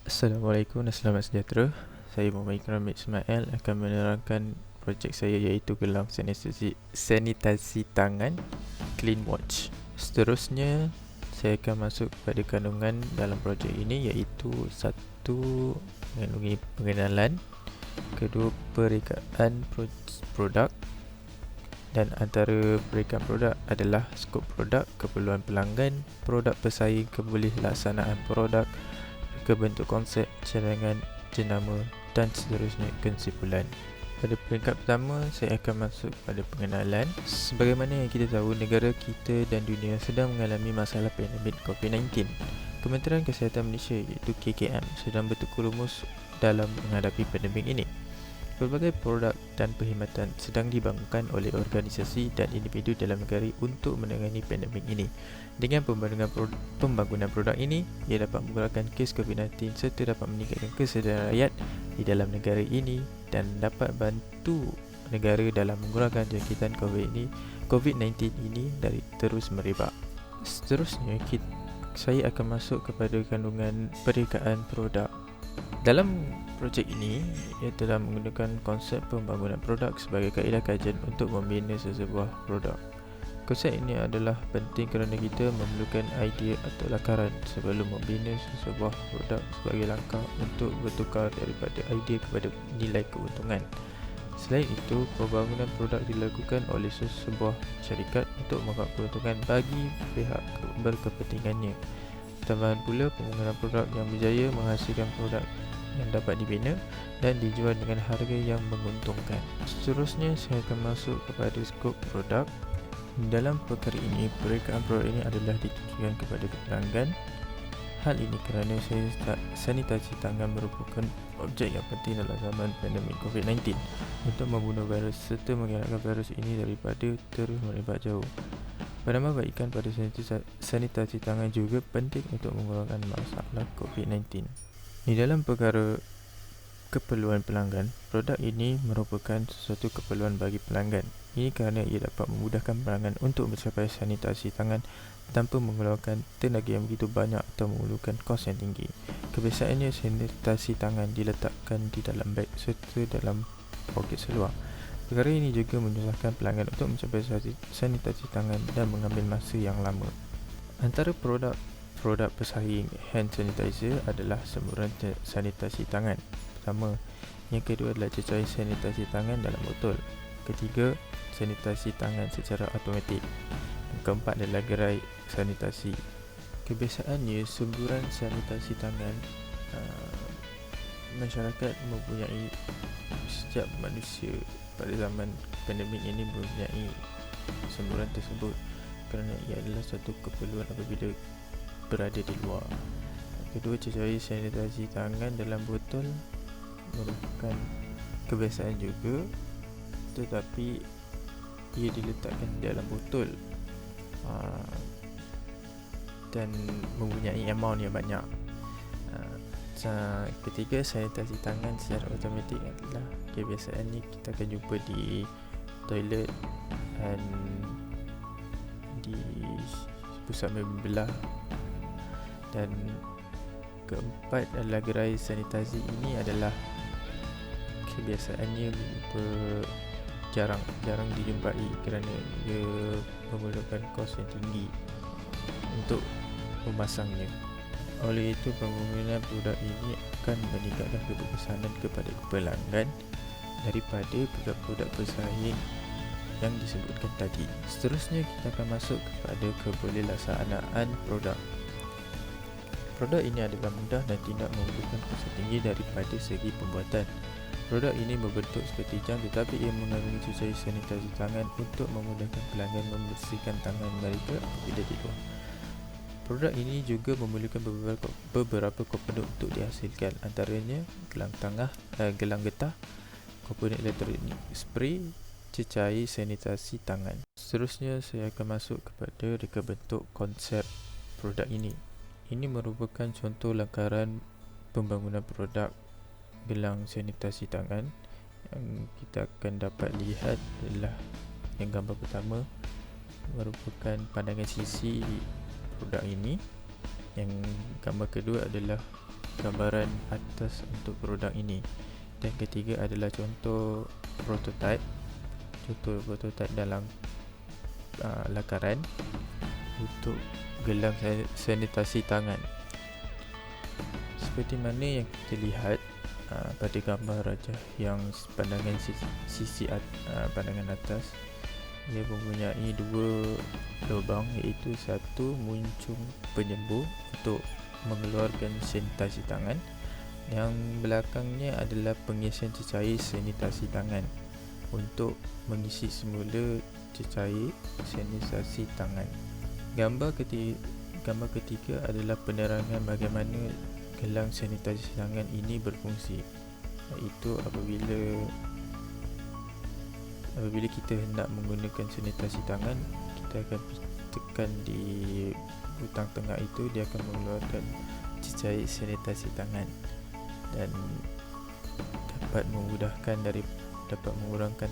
Assalamualaikum dan selamat sejahtera. Saya Muhammad Ikram Ismail akan menerangkan projek saya iaitu gelang sanitasi tangan Clean Watch. Seterusnya, saya akan masuk kepada kandungan dalam projek ini iaitu satu, mengandungi pengenalan, kedua, perekaan produk, dan antara perekaan produk adalah skop produk, keperluan pelanggan, produk pesaing, kebolehlatsanaan produk, bentuk konsep, cadangan, jenama dan seterusnya kesimpulan. Pada peringkat pertama, saya akan masuk pada pengenalan. Sebagaimana yang kita tahu, negara kita dan dunia sedang mengalami masalah pandemik COVID-19. Kementerian Kesihatan Malaysia iaitu KKM sedang bertukar rumus dalam menghadapi pandemik ini. Pelbagai produk dan perkhidmatan sedang dibangunkan oleh organisasi dan individu dalam negara untuk menangani pandemik ini. Dengan pembangunan produk ini, ia dapat mengurangkan kes COVID-19 serta dapat meningkatkan kesedaran rakyat di dalam negara ini dan dapat bantu negara dalam mengurangkan jangkitan COVID-19 ini dari terus merebak. Seterusnya, saya akan masuk kepada kandungan perekaan produk. Dalam projek ini, ia telah menggunakan konsep pembangunan produk sebagai kaedah kajian untuk membina sesebuah produk. Konsep ini adalah penting kerana kita memerlukan idea atau lakaran sebelum membina sesebuah produk sebagai langkah untuk bertukar daripada idea kepada nilai keuntungan. Selain itu, pembangunan produk dilakukan oleh sesebuah syarikat untuk mengharap keuntungan bagi pihak berkepentingannya. Tambahan pula, pembangunan produk yang berjaya menghasilkan produk yang dapat dibina dan dijual dengan harga yang menguntungkan. Seterusnya, saya akan masuk kepada skop produk. Dalam perkara ini, perekaan produk ini adalah ditujukan kepada pelanggan. Hal ini kerana sanitasi tangan merupakan objek yang penting dalam zaman pandemik COVID-19 untuk membunuh virus serta mengelakkan virus ini daripada terus merebak jauh. Penambahbaikan pada sanitasi tangan juga penting untuk mengurangkan masalah COVID-19. Di dalam perkara keperluan pelanggan, produk ini merupakan sesuatu keperluan bagi pelanggan. Ini kerana ia dapat memudahkan pelanggan untuk mencapai sanitasi tangan tanpa mengeluarkan tenaga yang begitu banyak atau memerlukan kos yang tinggi. Kebiasaannya, sanitasi tangan diletakkan di dalam beg serta dalam poket seluar. Perkara ini juga menyusahkan pelanggan untuk mencapai sanitasi tangan dan mengambil masa yang lama. Antara produk pesaing hand sanitizer adalah semburan sanitasi tangan. Pertama, yang kedua adalah cecair sanitasi tangan dalam botol. Ketiga, sanitasi tangan secara automatik. Yang keempat adalah gerai sanitasi. Kebiasaannya, semburan sanitasi tangan masyarakat mempunyai setiap manusia pada zaman pandemik ini mempunyai semburan tersebut kerana ia adalah satu keperluan apabila berada di luar. Kedua, cecair sanitasi tangan dalam botol merupakan kebiasaan juga, tetapi ia diletakkan di dalam botol dan mempunyai amount yang banyak. Ketiga, sanitasi tangan secara automatik adalah kebiasaan ni kita akan jumpa di toilet dan di pusat membelah. Dan keempat adalah gerai sanitasi. Ini adalah kebiasaannya jarang dijumpai kerana ia memerlukan kos yang tinggi untuk memasangnya. Oleh itu, pembangunan produk ini akan meningkatkan keberkesanan kepada pelanggan daripada produk pesaing yang disebutkan tadi. Seterusnya, kita akan masuk kepada kebolehlatsanaan produk. Produk ini adalah mudah dan tidak memerlukan kos tinggi daripada segi pembuatan. Produk ini berbentuk seperti jam, tetapi ia mengandungi cecair sanitasi tangan untuk memudahkan pelanggan membersihkan tangan mereka apabila di luar. Produk ini juga memerlukan beberapa komponen untuk dihasilkan, antaranya gelang getah, komponen elektronik, spray, cecair sanitasi tangan. Seterusnya, saya akan masuk kepada reka bentuk konsep produk ini. Ini merupakan contoh lakaran pembangunan produk gelang sanitasi tangan. Yang kita akan dapat lihat adalah yang gambar pertama merupakan pandangan sisi produk ini. Yang gambar kedua adalah gambaran atas untuk produk ini. Dan ketiga adalah contoh prototype dalam lakaran untuk gelang sanitasi tangan. Seperti mana yang kita lihat pada gambar rajah yang pandangan pandangan atas, ia mempunyai dua lubang, iaitu satu muncung penyembuh untuk mengeluarkan sanitasi tangan, yang belakangnya adalah pengisian cecair sanitasi tangan untuk mengisi semula cecair sanitasi tangan. Gambar ketiga adalah penerangan bagaimana gelang sanitasi tangan ini berfungsi, iaitu apabila kita hendak menggunakan sanitasi tangan, kita akan tekan di butang tengah itu, dia akan mengeluarkan cecair sanitasi tangan dan dapat mengurangkan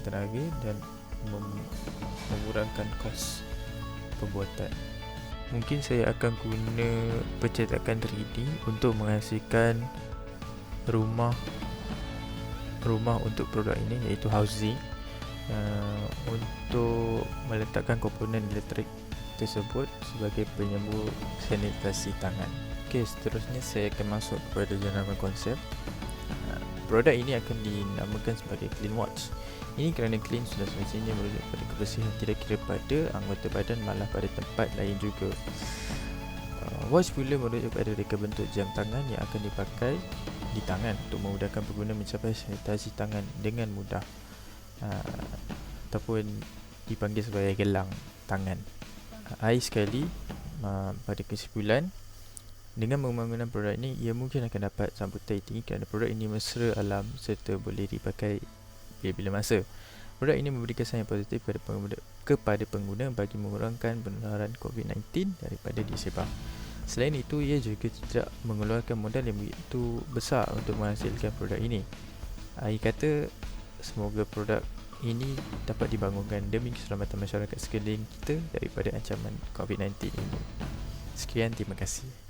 tenaga dan mengurangkan kos pembuatan. Mungkin saya akan guna pencetakan 3D untuk menghasilkan rumah untuk produk ini, iaitu housing, untuk meletakkan komponen elektrik tersebut sebagai penyembuh sanitasi tangan. Okey, seterusnya saya akan masuk kepada jenama konsep. Produk ini akan dinamakan sebagai Clean Watch. Ini kerana clean sudah semestinya merujuk pada kebersihan, tidak kira pada anggota badan, malah pada tempat lain juga. Watch pula merujuk pada reka bentuk jam tangan yang akan dipakai di tangan untuk memudahkan pengguna mencapai sanitasi tangan dengan mudah, ataupun dipanggil sebagai gelang tangan. Akhir sekali, pada kesimpulan, dengan pembangunan produk ini, ia mungkin akan dapat sambutan tinggi kerana produk ini mesra alam serta boleh dipakai bila-bila masa. Produk ini memberi kesan yang positif kepada pengguna bagi mengurangkan penularan COVID-19 daripada disebar. Selain itu, ia juga tidak mengeluarkan modal yang begitu besar untuk menghasilkan produk ini. Akhir kata, semoga produk ini dapat dibangunkan demi keselamatan masyarakat sekeliling kita daripada ancaman COVID-19 ini. Sekian, terima kasih.